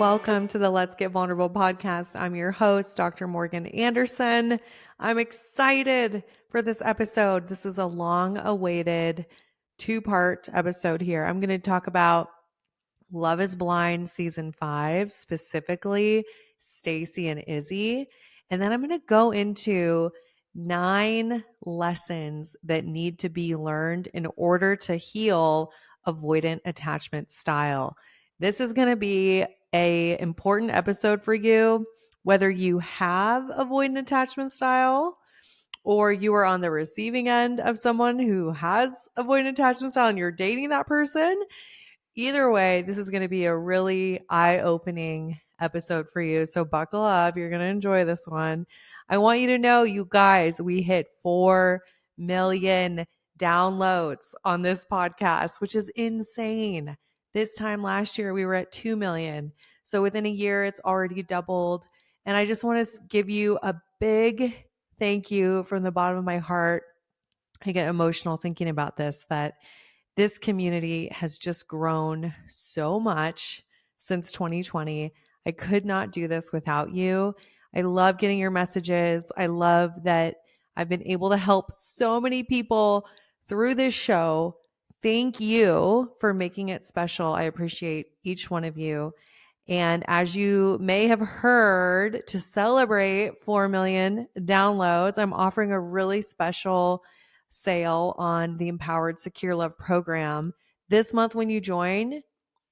welcome to the Let's Get Vulnerable podcast. I'm your host, Dr. Morgan Anderson. I'm excited for this episode. This is a long-awaited two-part episode here. I'm going to talk about Love is Blind Season 5, specifically Stacy and Izzy. And then I'm going to go into 9 lessons that need to be learned in order to heal avoidant attachment style. This is going to be an important episode for you, whether you have avoidant attachment style or you are on the receiving end of someone who has avoidant attachment style and you're dating that person. Either way, this is going to be a really eye-opening episode for you. So buckle up. You're going to enjoy this one. I want you to know, you guys, we hit 4 million downloads on this podcast, which is insane. This time last year, we were at 2 million. So within a year, it's already doubled. And I just want to give you a big thank you from the bottom of my heart. I get emotional thinking about this, that this community has just grown so much since 2020. I could not do this without you. I love getting your messages. I love that I've been able to help so many people through this show. Thank you for making it special. I appreciate each one of you. And as you may have heard, to celebrate 4 million downloads, I'm offering a really special sale on the Empowered Secure Love program. This month when you join,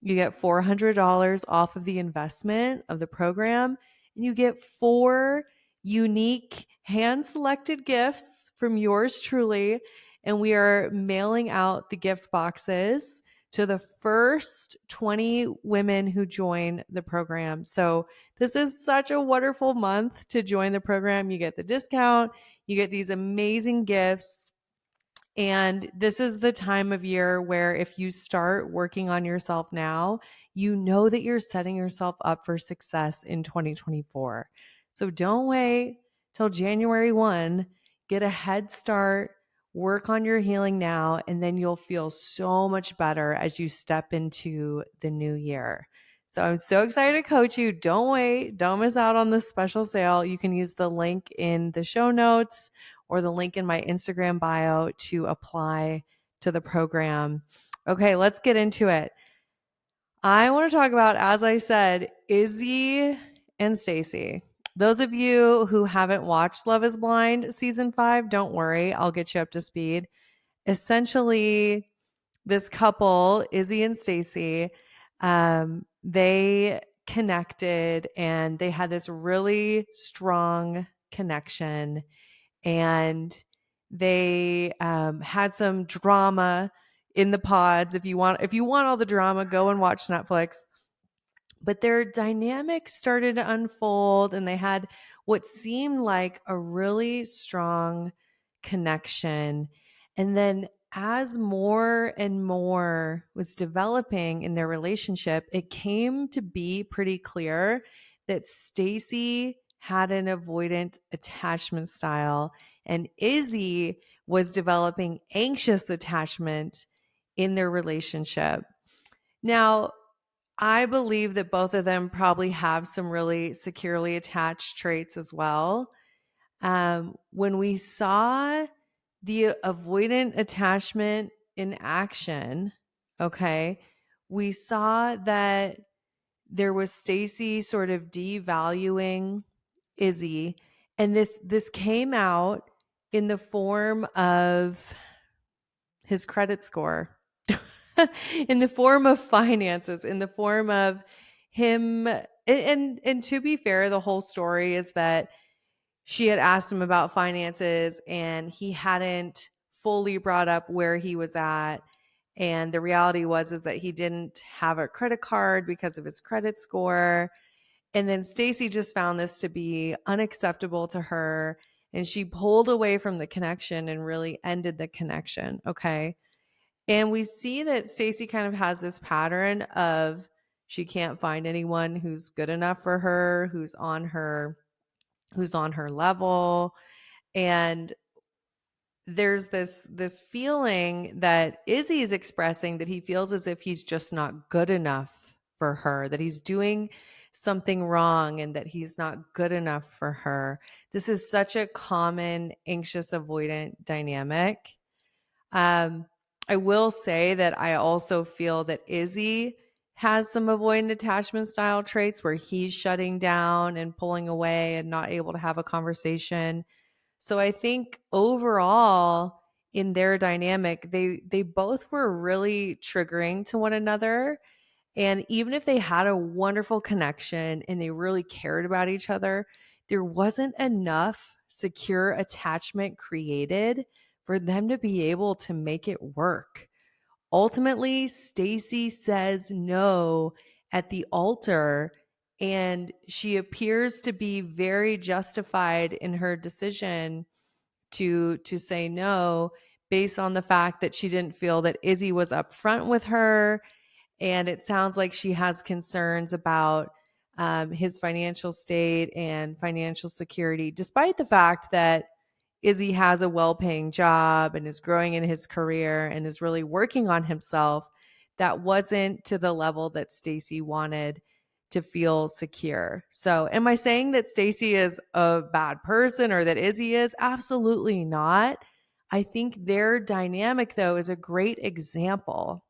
you get $400 off of the investment of the program, and you get 4 unique hand-selected gifts from yours truly. And we are mailing out the gift boxes to the first 20 women who join the program. So this is such a wonderful month to join the program. You get the discount, you get these amazing gifts. And this is the time of year where if you start working on yourself now, you know that you're setting yourself up for success in 2024. So don't wait till January 1. Get a head start, work on your healing now, and then you'll feel so much better as you step into the new year. So I'm so excited to coach you. Don't wait. Don't miss out on this special sale. You can use the link in the show notes or the link in my Instagram bio to apply to the program. Okay, let's get into it. I want to talk about, as I said, Izzy and Stacy. Those of you who haven't watched Love is Blind Season 5, don't worry. I'll get you up to speed. Essentially, this couple, Izzy and Stacy, they connected and they had this really strong connection. And they had some drama in the pods. If you want all the drama, go and watch Netflix. But their dynamic started to unfold, and they had what seemed like a really strong connection. And then as more and more was developing in their relationship, it came to be pretty clear that Stacy had an avoidant attachment style and Izzy was developing anxious attachment in their relationship. Now, I believe that both of them probably have some really securely attached traits as well. When we saw the avoidant attachment in action, okay, we saw that there was Stacy sort of devaluing Izzy, and this came out in the form of his credit score, in the form of finances, in the form of him. And to be fair, the whole story is that she had asked him about finances and he hadn't fully brought up where he was at. And the reality is that he didn't have a credit card because of his credit score. And then Stacy just found this to be unacceptable to her. And she pulled away from the connection and really ended the connection. Okay. And we see that Stacy kind of has this pattern of she can't find anyone who's good enough for her, who's on her level. And there's this feeling that Izzy is expressing that he feels as if he's just not good enough for her, that he's doing something wrong and that he's not good enough for her. This is such a common anxious avoidant dynamic. I will say that I also feel that Izzy has some avoidant attachment style traits where he's shutting down and pulling away and not able to have a conversation. So I think overall in their dynamic, they both were really triggering to one another. And even if they had a wonderful connection and they really cared about each other, there wasn't enough secure attachment created for them to be able to make it work. Ultimately, Stacy says no at the altar, and she appears to be very justified in her decision to say no based on the fact that she didn't feel that Izzy was upfront with her, and it sounds like she has concerns about his financial state and financial security, despite the fact that Izzy has a well-paying job and is growing in his career and is really working on himself. That wasn't to the level that Stacy wanted to feel secure. So, am I saying that Stacy is a bad person or that Izzy is? Absolutely not. I think their dynamic, though, is a great example.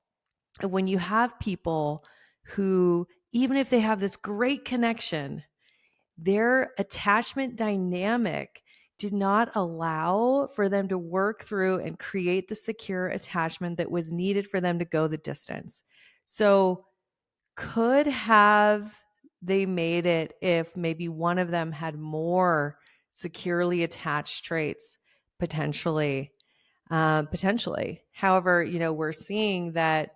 When you have people who, even if they have this great connection, their attachment dynamic did not allow for them to work through and create the secure attachment that was needed for them to go the distance. So, could have they made it if maybe one of them had more securely attached traits? Potentially. Potentially. However, we're seeing that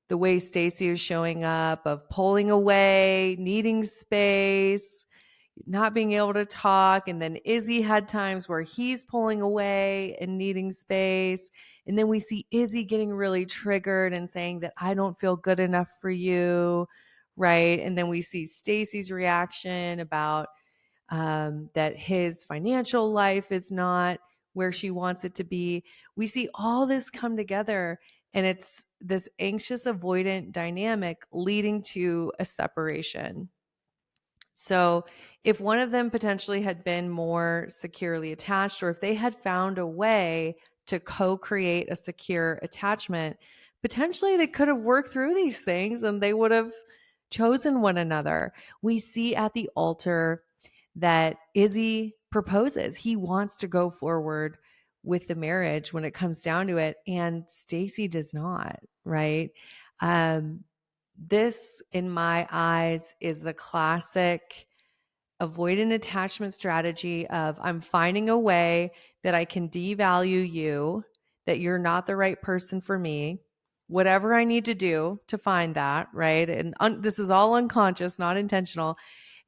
the way Stacy is showing up of pulling away, needing space, not being able to talk. And then Izzy had times where he's pulling away and needing space. And then we see Izzy getting really triggered and saying that I don't feel good enough for you. Right. And then we see Stacy's reaction about that his financial life is not where she wants it to be. We see all this come together, and it's this anxious avoidant dynamic leading to a separation. So, if one of them potentially had been more securely attached, or if they had found a way to co create a secure attachment, potentially they could have worked through these things and they would have chosen one another. We see at the altar that Izzy proposes. He wants to go forward with the marriage when it comes down to it, and Stacy does not, right? This, in my eyes, is the classic avoidant attachment strategy of I'm finding a way that I can devalue you, that you're not the right person for me, whatever I need to do to find that, right? And this is all unconscious, not intentional.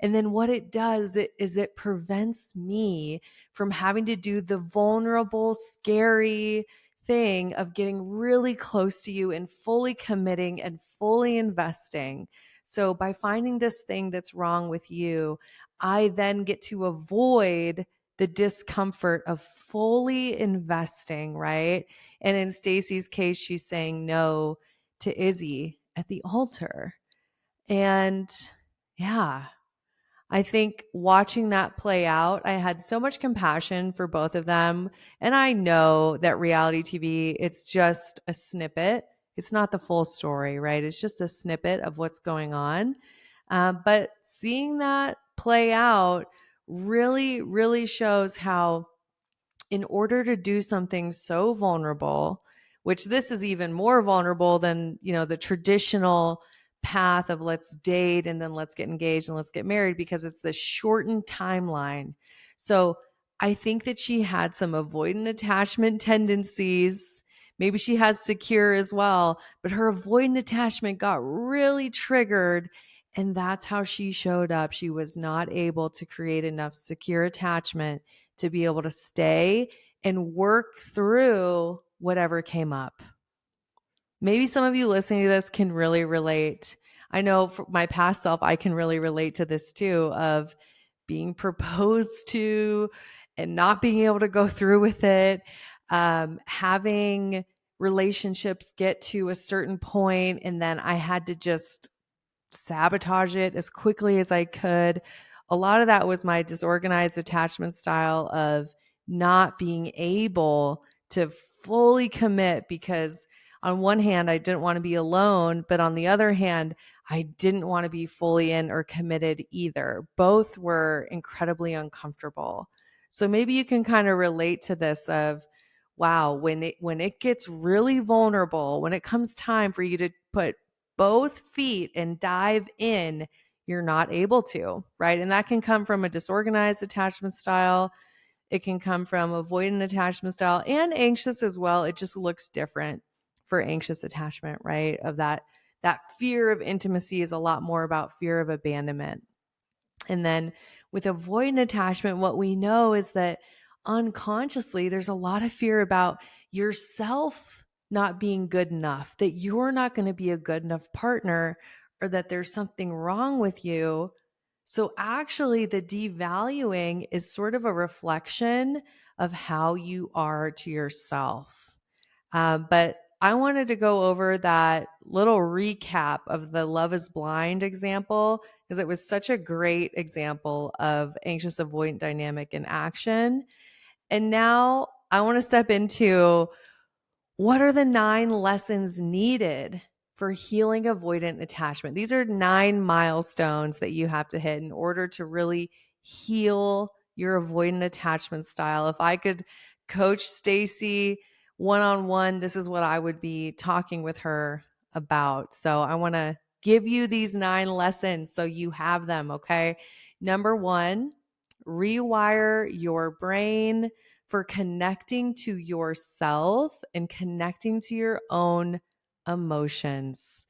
And then what it does is it prevents me from having to do the vulnerable, scary thing of getting really close to you and fully committing and fully investing. So by finding this thing that's wrong with you, I then get to avoid the discomfort of fully investing, right? And in Stacy's case, she's saying no to Izzy at the altar. And yeah, I think watching that play out, I had so much compassion for both of them. And I know that reality TV, it's just a snippet. It's not the full story, right? It's just a snippet of what's going on. But seeing that play out really, really shows how, in order to do something so vulnerable, which this is even more vulnerable than, the traditional path of let's date and then let's get engaged and let's get married, because it's the shortened timeline. So I think that she had some avoidant attachment tendencies. Maybe she has secure as well, but her avoidant attachment got really triggered. And that's how she showed up. She was not able to create enough secure attachment to be able to stay and work through whatever came up. Maybe some of you listening to this can really relate. I know for my past self, I can really relate to this too, of being proposed to and not being able to go through with it, having relationships get to a certain point, and then I had to just sabotage it as quickly as I could. A lot of that was my disorganized attachment style of not being able to fully commit because on one hand, I didn't want to be alone, but on the other hand, I didn't want to be fully in or committed either. Both were incredibly uncomfortable. So maybe you can kind of relate to this of, wow, when it gets really vulnerable, when it comes time for you to put both feet and dive in, you're not able to, right? And that can come from a disorganized attachment style. It can come from avoidant attachment style and anxious as well. It just looks different for anxious attachment, right? Of that fear of intimacy is a lot more about fear of abandonment. And then with avoidant attachment, what we know is that unconsciously, there's a lot of fear about yourself not being good enough, that you're not going to be a good enough partner, or that there's something wrong with you. So actually, the devaluing is sort of a reflection of how you are to yourself. But I wanted to go over that little recap of the Love is Blind example because it was such a great example of anxious avoidant dynamic in action. And now I want to step into what are the 9 lessons needed for healing avoidant attachment? These are 9 milestones that you have to hit in order to really heal your avoidant attachment style. If I could coach Stacy one-on-one, this is what I would be talking with her about. So I want to give you these 9 lessons so you have them, okay? Number 1, rewire your brain for connecting to yourself and connecting to your own emotions.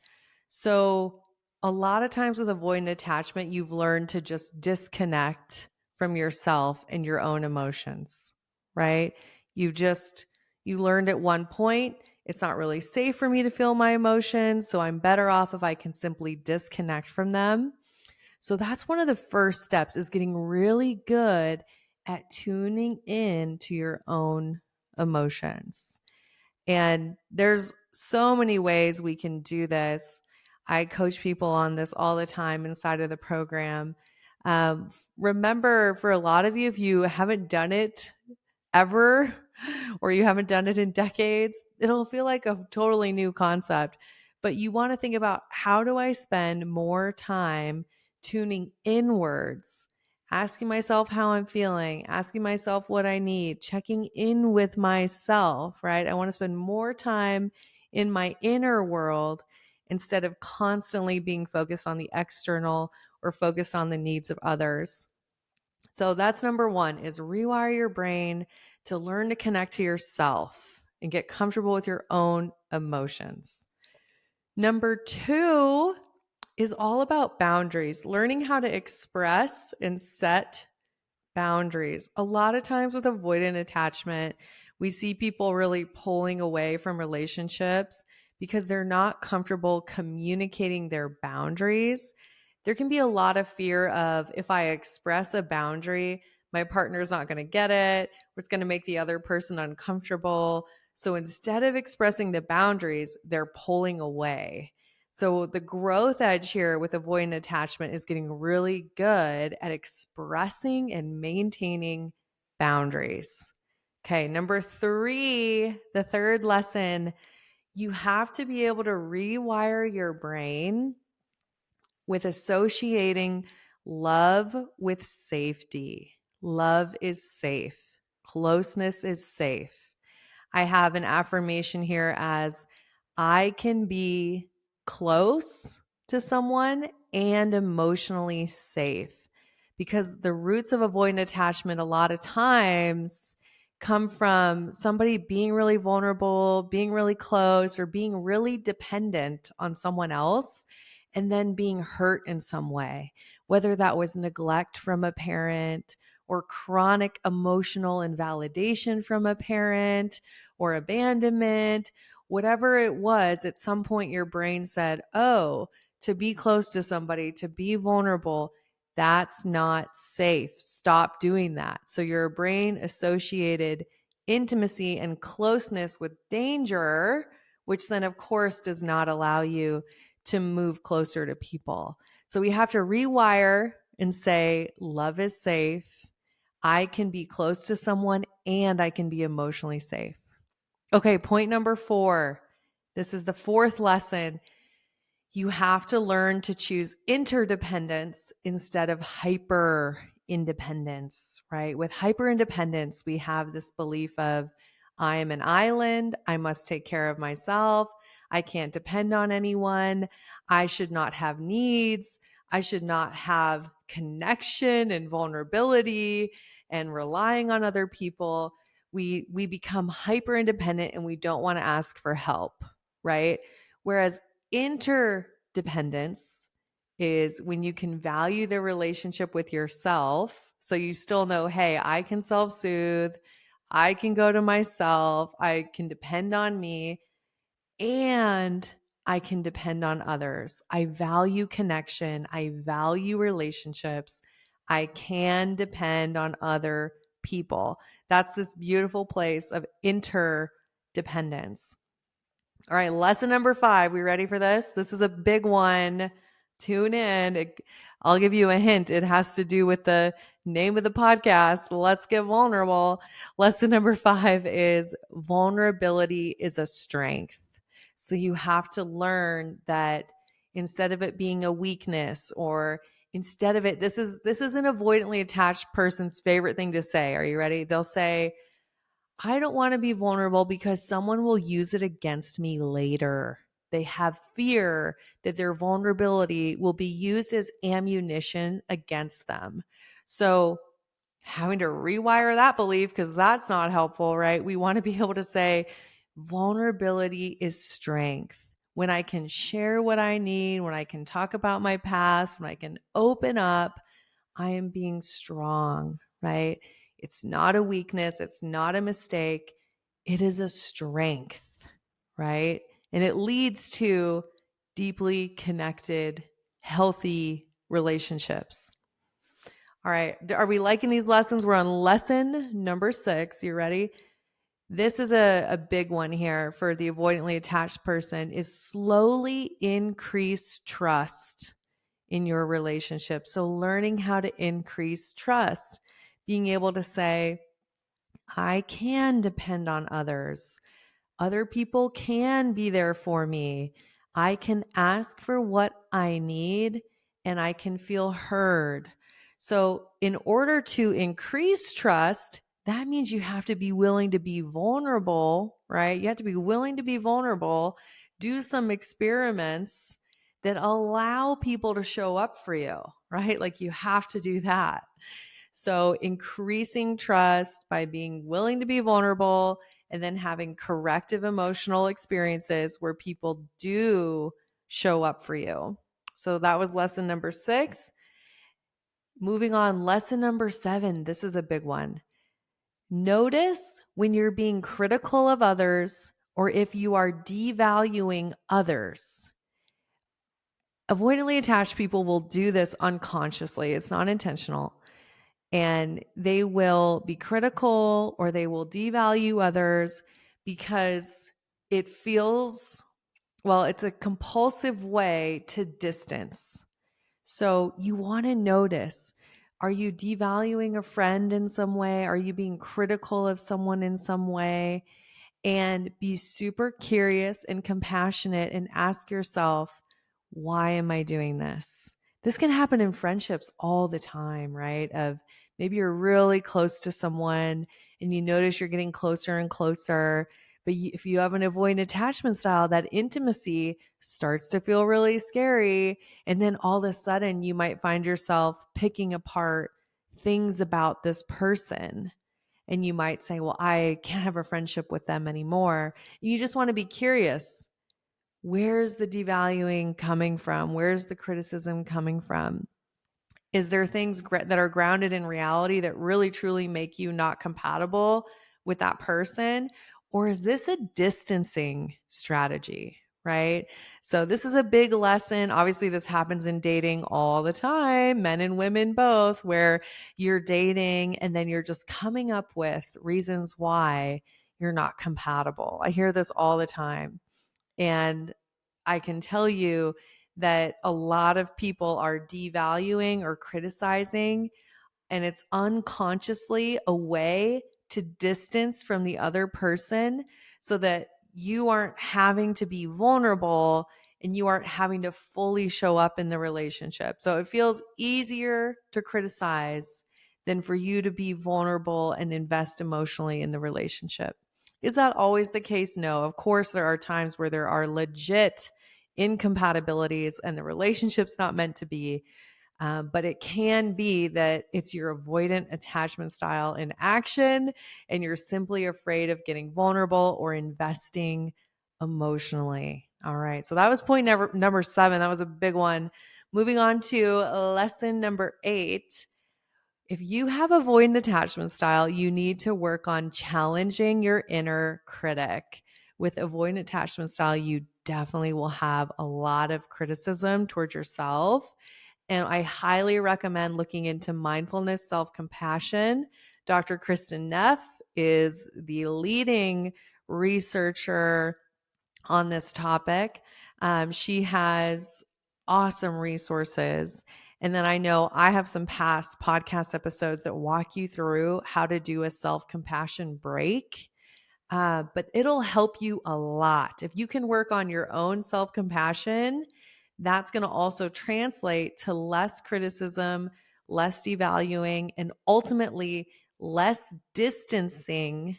So, a lot of times with avoidant attachment, you've learned to just disconnect from yourself and your own emotions, right? You learned at one point, it's not really safe for me to feel my emotions, so I'm better off if I can simply disconnect from them. So that's one of the first steps is getting really good at tuning in to your own emotions. And there's so many ways we can do this. I coach people on this all the time inside of the program. Remember, for a lot of you, if you haven't done it ever or you haven't done it in decades, it'll feel like a totally new concept. But you want to think about, how do I spend more time tuning inwards, asking myself how I'm feeling, asking myself what I need, checking in with myself, right? I want to spend more time in my inner world instead of constantly being focused on the external or focused on the needs of others. So that's number 1, is rewire your brain to learn to connect to yourself and get comfortable with your own emotions. Number 2 is all about boundaries, learning how to express and set boundaries. A lot of times with avoidant attachment, we see people really pulling away from relationships because they're not comfortable communicating their boundaries. There can be a lot of fear of, if I express a boundary, my partner's not going to get it, or it's going to make the other person uncomfortable. So instead of expressing the boundaries, they're pulling away. So the growth edge here with avoidant attachment is getting really good at expressing and maintaining boundaries. Okay, number 3, the third lesson, you have to be able to rewire your brain with associating love with safety. Love is safe. Closeness is safe. I have an affirmation here as, I can be close to someone and emotionally safe, because the roots of avoidant attachment a lot of times come from somebody being really vulnerable, being really close, or being really dependent on someone else, and then being hurt in some way, whether that was neglect from a parent or chronic emotional invalidation from a parent or abandonment, whatever it was. At some point your brain said, oh, to be close to somebody, to be vulnerable, that's not safe. Stop doing that. So your brain associated intimacy and closeness with danger, which then of course does not allow you to move closer to people. So we have to rewire and say, love is safe. I can be close to someone and I can be emotionally safe. Okay, point number 4. This is the 4th lesson. You have to learn to choose interdependence instead of hyper independence, right? With hyper independence, we have this belief of I am an island. I must take care of myself. I can't depend on anyone. I should not have needs. I should not have connection and vulnerability and relying on other people. We become hyper independent and we don't want to ask for help, right? Whereas interdependence is when you can value the relationship with yourself. So you still know, hey, I can self soothe. I can go to myself. I can depend on me and I can depend on others. I value connection. I value relationships. I can depend on other people. That's this beautiful place of interdependence. All right, lesson number 5. We ready for this? This is a big one. Tune in. I'll give you a hint. It has to do with the name of the podcast. Let's get vulnerable. Lesson number 5 is vulnerability is a strength. So you have to learn that instead of it being a weakness or instead of it, this is an avoidantly attached person's favorite thing to say. Are you ready? They'll say, I don't want to be vulnerable because someone will use it against me later. They have fear that their vulnerability will be used as ammunition against them. So, having to rewire that belief because that's not helpful, right? We want to be able to say, vulnerability is strength. When I can share what I need, when I can talk about my past, when I can open up, I am being strong, right? It's not a weakness. It's not a mistake. It is a strength, right? And it leads to deeply connected, healthy relationships. All right. Are we liking these lessons? We're on lesson number 6. You ready? This is a big one here for the avoidantly attached person is slowly increase trust in your relationship. So learning how to increase trust, being able to say, I can depend on others. Other people can be there for me. I can ask for what I need and I can feel heard. So, in order to increase trust, that means you have to be willing to be vulnerable, right? You have to be willing to be vulnerable, do some experiments that allow people to show up for you, right? Like you have to do that. So, increasing trust by being willing to be vulnerable and then having corrective emotional experiences where people do show up for you. So, that was lesson number 6. Moving on, lesson number 7. This is a big one. Notice when you're being critical of others or if you are devaluing others. Avoidantly attached people will do this unconsciously, it's not intentional. And they will be critical or they will devalue others because it feels, well, it's a compulsive way to distance. So you want to notice, are you devaluing a friend in some way? Are you being critical of someone in some way? And be super curious and compassionate and ask yourself, why am I doing this? This can happen in friendships all the time, right? Of maybe you're really close to someone and you notice you're getting closer and closer. But if you have an avoidant attachment style, that intimacy starts to feel really scary. And then all of a sudden, you might find yourself picking apart things about this person. And you might say, well, I can't have a friendship with them anymore. And you just want to be curious. Where's the devaluing coming from? Where's the criticism coming from? Is there things that are grounded in reality that really truly make you not compatible with that person? Or is this a distancing strategy? Right? So, this is a big lesson. Obviously, this happens in dating all the time, men and women both, where you're dating and then you're just coming up with reasons why you're not compatible. I hear this all the time. And I can tell you that a lot of people are devaluing or criticizing, and it's unconsciously a way to distance from the other person so that you aren't having to be vulnerable and you aren't having to fully show up in the relationship. So it feels easier to criticize than for you to be vulnerable and invest emotionally in the relationship. Is that always the case? No. Of course, there are times where there are legit incompatibilities and the relationship's not meant to be. But it can be that it's your avoidant attachment style in action, and you're simply afraid of getting vulnerable or investing emotionally. All right. So that was point number 7. That was a big one. Moving on to lesson number 8. If you have avoidant attachment style, you need to work on challenging your inner critic. With avoidant attachment style, you definitely will have a lot of criticism towards yourself. And I highly recommend looking into mindfulness self-compassion. Dr. Kristen Neff is the leading researcher on this topic. She has awesome resources. And then I know I have some past podcast episodes that walk you through how to do a self-compassion break. But it'll help you a lot. If you can work on your own self-compassion, that's going to also translate to less criticism, less devaluing, and ultimately less distancing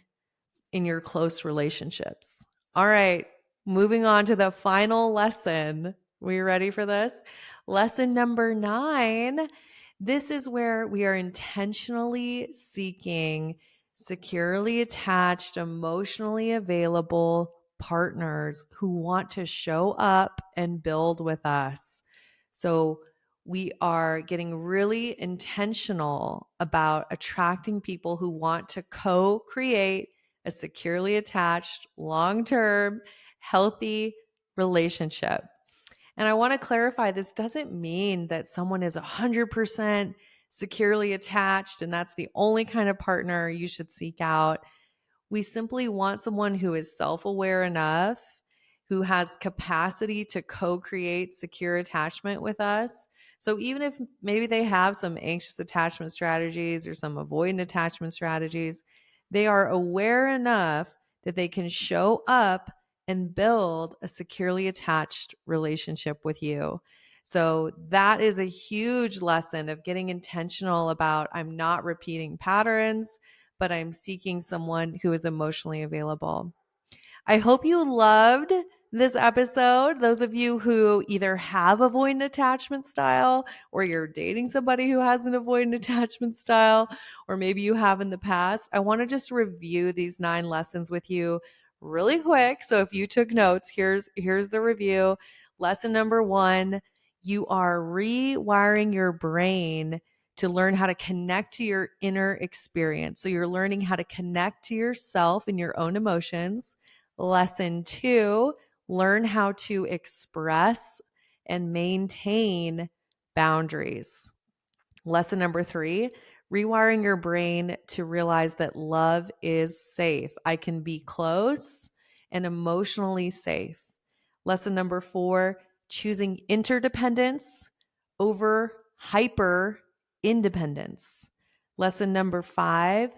in your close relationships. All right, moving on to the final lesson. We ready for this? Lesson number 9. This is where we are intentionally seeking securely attached, emotionally available partners who want to show up and build with us. So we are getting really intentional about attracting people who want to co-create a securely attached, long-term, healthy relationship. And I want to clarify, this doesn't mean that someone is 100% securely attached and that's the only kind of partner you should seek out. We simply want someone who is self-aware enough, who has capacity to co-create secure attachment with us. So even if maybe they have some anxious attachment strategies or some avoidant attachment strategies, they are aware enough that they can show up and build a securely attached relationship with you. So that is a huge lesson of getting intentional about, I'm not repeating patterns, but I'm seeking someone who is emotionally available. I hope you loved this episode. Those of you who either have avoidant attachment style or you're dating somebody who has an avoidant attachment style, or maybe you have in the past, I want to just review these 9 lessons with you really quick. So if you took notes, here's the review. Lesson number 1, you are rewiring your brain to learn how to connect to your inner experience. So you're learning how to connect to yourself and your own emotions. Lesson 2, learn how to express and maintain boundaries. Lesson number 3, rewiring your brain to realize that love is safe. I can be close and emotionally safe. Lesson number 4, choosing interdependence over hyper independence. Lesson number 5,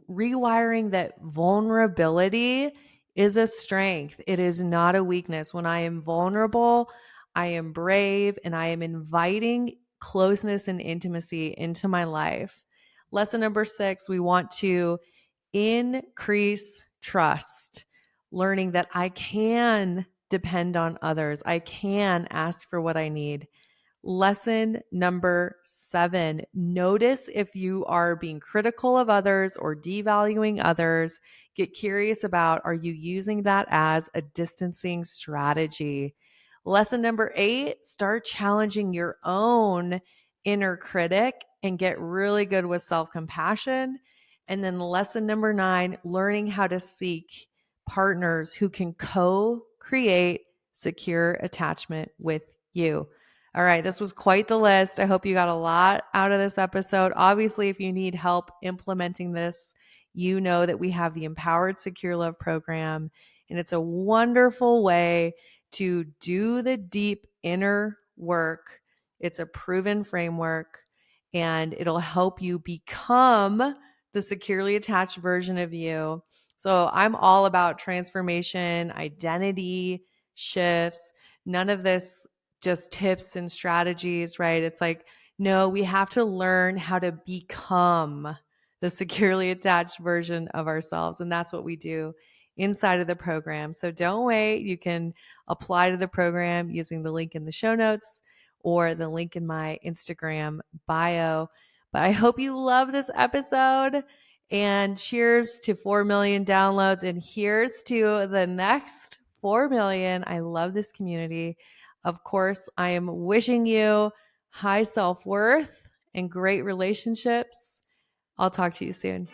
rewiring that vulnerability is a strength. It is not a weakness. When I am vulnerable, I am brave and I am inviting closeness and intimacy into my life. Lesson number 6, we want to increase trust, learning that I can depend on others. I can ask for what I need. Lesson number 7, notice if you are being critical of others or devaluing others. Get curious about, are you using that as a distancing strategy? Lesson number 8, start challenging your own inner critic and get really good with self-compassion. And then lesson number 9, learning how to seek partners who can co-create secure attachment with you. All right, this was quite the list. I hope you got a lot out of this episode. Obviously, if you need help implementing this, you know that we have the Empowered Secure Love program, and it's a wonderful way to do the deep inner work. It's a proven framework, and it'll help you become the securely attached version of you. So I'm all about transformation, identity shifts, none of this just tips and strategies, right? It's like, no, we have to learn how to become the securely attached version of ourselves. And that's what we do inside of the program. So don't wait. You can apply to the program using the link in the show notes or the link in my Instagram bio. But I hope you love this episode, and cheers to 4 million downloads, and here's to the next 4 million. I love this community. Of course, I am wishing you high self-worth and great relationships. I'll talk to you soon.